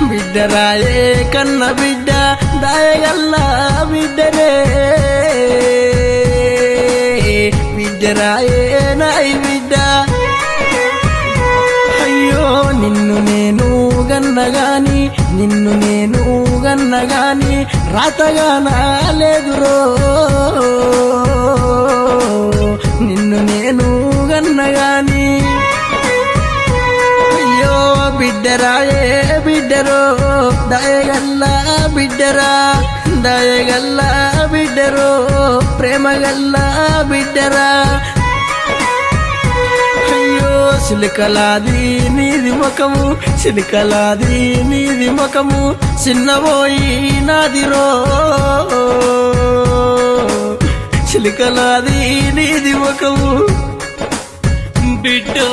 బిడ్డరాయే కన్న బిడ్డ దాయగల్లా బిడ్డరే బిడ్డరాయే నాయి బిడ్డ అయ్యో నిన్ను నేను గన్నగాని రాతగా నాలేదురో నిన్ను నేను గన్నగాని అయ్యో బిడ్డరాయే బిడ్డరో దయగల్లా బిడ్డరో ప్రేమగల్లా బిడ్డరా అయ్యో సిలికలాది నీది ముఖము చిన్నబోయి నాదిరో చిలికలాది నీది ముఖము బిడ్డో